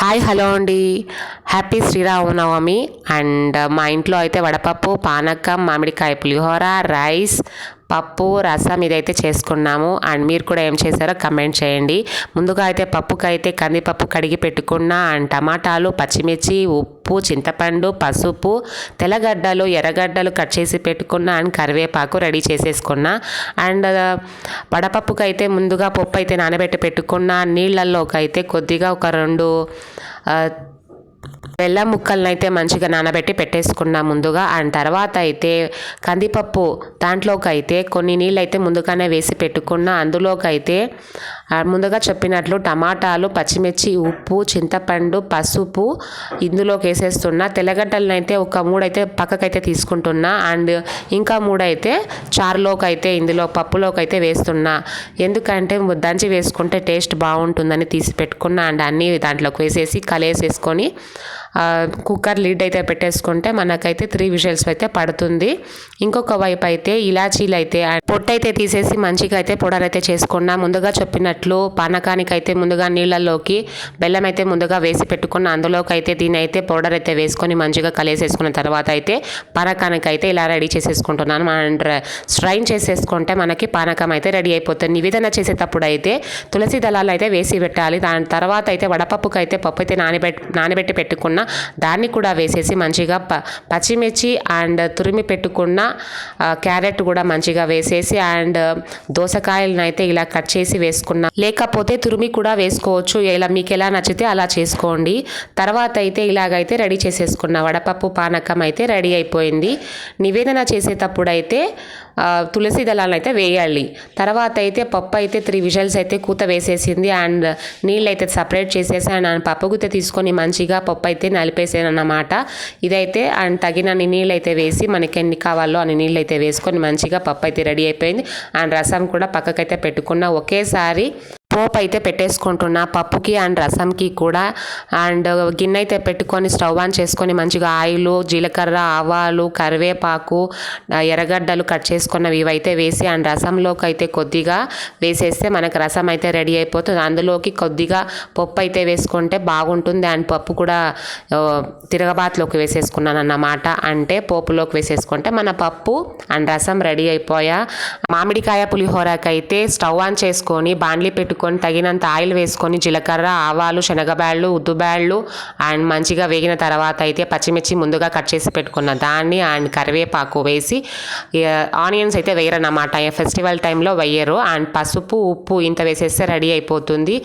Hi hello అండి. Happy Sri Rama Navami. And మా ఇంట్లో అయితే వడపప్పు, పానకం, మామిడికాయ పులిహోర, రైస్, పప్పు, రసం ఇదైతే చేసుకున్నాము. అండ్ మీరు కూడా ఏం చేశారో కమెంట్ చేయండి. ముందుగా అయితే పప్పుకైతే కందిపప్పు కడిగి పెట్టుకున్న, అండ్ టమాటాలు, పచ్చిమిర్చి, ఉప్పు, చింతపండు, పసుపు, తెల్లగడ్డలు, ఎర్రగడ్డలు కట్ చేసి పెట్టుకున్న, అండ్ కరివేపాకు రెడీ చేసేసుకున్న. అండ్ వడపప్పుకి అయితే ముందుగా పప్పు అయితే నానబెట్టి పెట్టుకున్న. నీళ్ళల్లోకి అయితే కొద్దిగా ఒక 2 బెల్లం ముక్కలను అయితే మంచిగా నానబెట్టి పెట్టేసుకున్నాం ముందుగా. అండ్ తర్వాత అయితే కందిపప్పు దాంట్లోకి అయితే కొన్ని నీళ్ళు అయితే ముందుగానే వేసి పెట్టుకున్న. అందులోకి అయితే ముందుగా చెప్పినట్లు టమాటాలు, పచ్చిమిర్చి, ఉప్పు, చింతపండు, పసుపు ఇందులోకి వేసేస్తున్నా. తెల్లగడ్డలను అయితే ఒక 3 అయితే పక్కకైతే తీసుకుంటున్నా. అండ్ ఇంకా 3 అయితే చారులోకి అయితే ఇందులో పప్పులోకి అయితే వేస్తున్నా. ఎందుకంటే దంచి వేసుకుంటే టేస్ట్ బాగుంటుందని తీసి పెట్టుకున్నా. అండ్ అన్నీ దాంట్లోకి వేసేసి కలిపేసేసుకొని కుక్కర్ లిడ్ అయితే పెట్టేసుకుంటే మనకైతే 3 విజిల్స్ అయితే పడుతుంది. ఇంకొక వైపు అయితే ఇలాచీలు అయితే పొట్టు అయితే తీసేసి మంచిగా అయితే పౌడర్ అయితే చేసుకున్నా. ముందుగా చెప్పినట్లు పానకానికి అయితే ముందుగా నీళ్ళల్లోకి బెల్లం అయితే ముందుగా వేసి పెట్టుకున్న. అందులోకి అయితే దీని అయితే పౌడర్ అయితే వేసుకొని మంచిగా కలిపేసేసుకున్న తర్వాత అయితే పానకానికి అయితే ఇలా రెడీ చేసేసుకుంటున్నాను. అండ్ స్ట్రైన్ చేసేసుకుంటే మనకి పానకం అయితే రెడీ అయిపోతుంది. నివేదన చేసేటప్పుడు అయితే తులసి దళాలు అయితే వేసి పెట్టాలి. దాని తర్వాత అయితే వడపప్పుకి అయితే పప్పు అయితే నానబెట్టి పెట్టుకున్న దాన్ని కూడా వేసేసి మంచిగా పచ్చిమిర్చి అండ్ తురిమి పెట్టుకున్న క్యారెట్ కూడా మంచిగా వేసేసి, అండ్ దోసకాయలను అయితే ఇలా కట్ చేసి వేసుకున్నా. లేకపోతే తురిమి కూడా వేసుకోవచ్చు, ఇలా మీకు ఎలా నచ్చితే అలా చేసుకోండి. తర్వాత అయితే ఇలాగైతే రెడీ చేసేసుకున్న వడపప్పు పానకం అయితే రెడీ అయిపోయింది. నివేదన చేసేటప్పుడు అయితే తులసి దళాలను అయితే వేయాలి. తర్వాత అయితే పప్పు అయితే 3 విజిల్స్ అయితే కూత వేసేసింది. అండ్ నీళ్ళు అయితే సపరేట్ చేసేసి అండ్ పప్పు గుత్త తీసుకొని మంచిగా పప్పు అయితే నలిపేసాను అన్నమాట. ఇదైతే అండ్ తగినన్ని నీళ్ళు అయితే వేసి మనకి ఎన్ని కావాలో అన్ని నీళ్ళు అయితే వేసుకొని మంచిగా పప్పు అయితే రెడీ అయిపోయింది. అండ్ రసం కూడా పక్కకైతే పెట్టుకున్న. ఒకేసారి పోపు అయితే పెట్టేసుకుంటున్నా పప్పుకి అండ్ రసంకి కూడా. అండ్ గిన్నె అయితే పెట్టుకొని స్టవ్ ఆన్ చేసుకొని మంచిగా ఆయిల్, జీలకర్ర, ఆవాలు, కరివేపాకు, ఎర్రగడ్డలు కట్ చేసుకున్నవి ఇవైతే వేసి అండ్ రసంలోకి అయితే కొద్దిగా వేసేస్తే మనకు రసం అయితే రెడీ అయిపోతుంది. అందులోకి కొద్దిగా పప్పు అయితే వేసుకుంటే బాగుంటుంది. అండ్ పప్పు కూడా తిరగబాతులోకి వేసేసుకున్నాను అన్నమాట. అంటే పోపులోకి వేసేసుకుంటే మన పప్పు అండ్ రసం రెడీ అయిపోయా. మామిడికాయ పులిహోరకి అయితే స్టవ్ ఆన్ చేసుకొని బాండ్లీ పెట్టుకొని తగినంత ఆయిల్ వేసుకొని జీలకర్ర, ఆవాలు, శనగబ్యాళ్ళు, ఉద్దుబ్యాళ్ళు అండ్ మంచిగా వేగిన తర్వాత అయితే పచ్చిమిర్చి ముందుగా కట్ చేసి పెట్టుకున్న దాన్ని అండ్ కరివేపాకు వేసి, ఆనియన్స్ అయితే వేయరన్నమాట, ఫెస్టివల్ టైంలో వేయరు. అండ్ పసుపు, ఉప్పు ఇంత వేసేస్తే రెడీ అయిపోతుంది.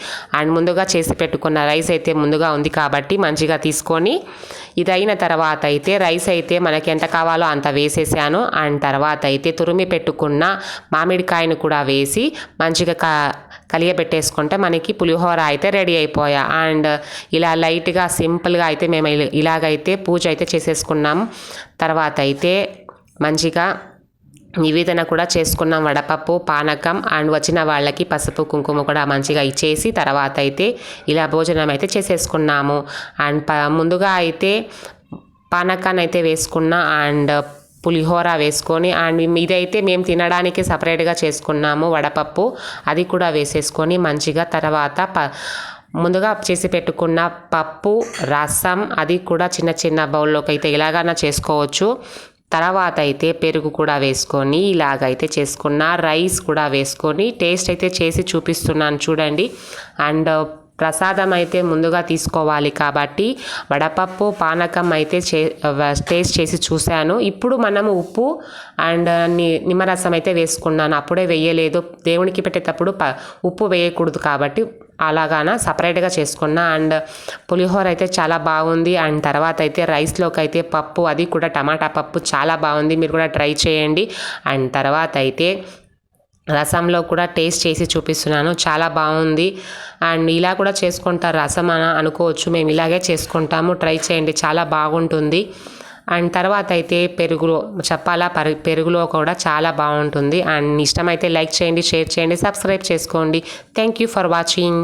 అండ్ ముందుగా చేసి పెట్టుకున్న రైస్ అయితే ముందుగా ఉంది కాబట్టి మంచిగా తీసుకొని ఇదైన తర్వాత అయితే రైస్ అయితే మనకి ఎంత కావాలో అంత వేసేసాను. అండ్ తర్వాత అయితే తురిమి పెట్టుకున్న మామిడికాయను కూడా వేసి మంచిగా కలియబెట్టేసుకుంటే మనకి పులిహోర అయితే రెడీ అయిపోయా. అండ్ ఇలా లైట్గా సింపుల్గా అయితే మేము ఇలాగైతే పూజ అయితే చేసేసుకున్నాము. తర్వాత అయితే మంచిగా నివేదన కూడా చేసుకున్నాం. వడపప్పు, పానకం అండ్ వచ్చిన వాళ్ళకి పసుపు, కుంకుమ కూడా మంచిగా ఇచ్చేసి తర్వాత అయితే ఇలా భోజనం అయితే చేసేసుకున్నాము. అండ్ ముందుగా అయితే పానకాన్ని అయితే వేసుకున్న అండ్ పులిహోర వేసుకొని అండ్ ఇదైతే మేము తినడానికి సపరేట్గా చేసుకున్నాము వడపప్పు, అది కూడా వేసేసుకొని మంచిగా తర్వాత ముందుగా చేసి పెట్టుకున్న పప్పు, రసం అది కూడా చిన్న చిన్న బౌల్లోకి అయితే ఇలాగైనా చేసుకోవచ్చు. తర్వాత అయితే పెరుగు కూడా వేసుకొని ఇలాగైతే చేసుకున్న. రైస్ కూడా వేసుకొని టేస్ట్ అయితే చేసి చూపిస్తున్నాను చూడండి. అండ్ ప్రసాదం అయితే ముందుగా తీసుకోవాలి కాబట్టి వడపప్పు, పానకం అయితే టేస్ట్ చేసి చూశాను. ఇప్పుడు మనము ఉప్పు అండ్ నిమ్మరసం అయితే వేసుకున్నాను, అప్పుడే వేయలేదు. దేవునికి పెట్టేటప్పుడు ఉప్పు వేయకూడదు కాబట్టి అలాగాన సపరేట్గా చేసుకున్న. అండ్ పులిహోర అయితే చాలా బాగుంది. అండ్ తర్వాత అయితే రైస్లోకి అయితే పప్పు, అది కూడా టమాటా పప్పు చాలా బాగుంది, మీరు కూడా ట్రై చేయండి. అండ్ తర్వాత అయితే రసంలో కూడా టేస్ట్ చేసి చూపిస్తున్నాను, చాలా బాగుంది. అండ్ ఇలా కూడా చేసుకుంటారు రసం అని అనుకోవచ్చు, మేము ఇలాగే చేసుకుంటాము, ట్రై చేయండి, చాలా బాగుంటుంది. అండ్ తర్వాత అయితే పెరుగులో చెప్పాలా, పెరుగులో కూడా చాలా బాగుంటుంది. అండ్ ఇష్టమైతే లైక్ చేయండి, షేర్ చేయండి, సబ్స్క్రైబ్ చేసుకోండి. Thank you for watching.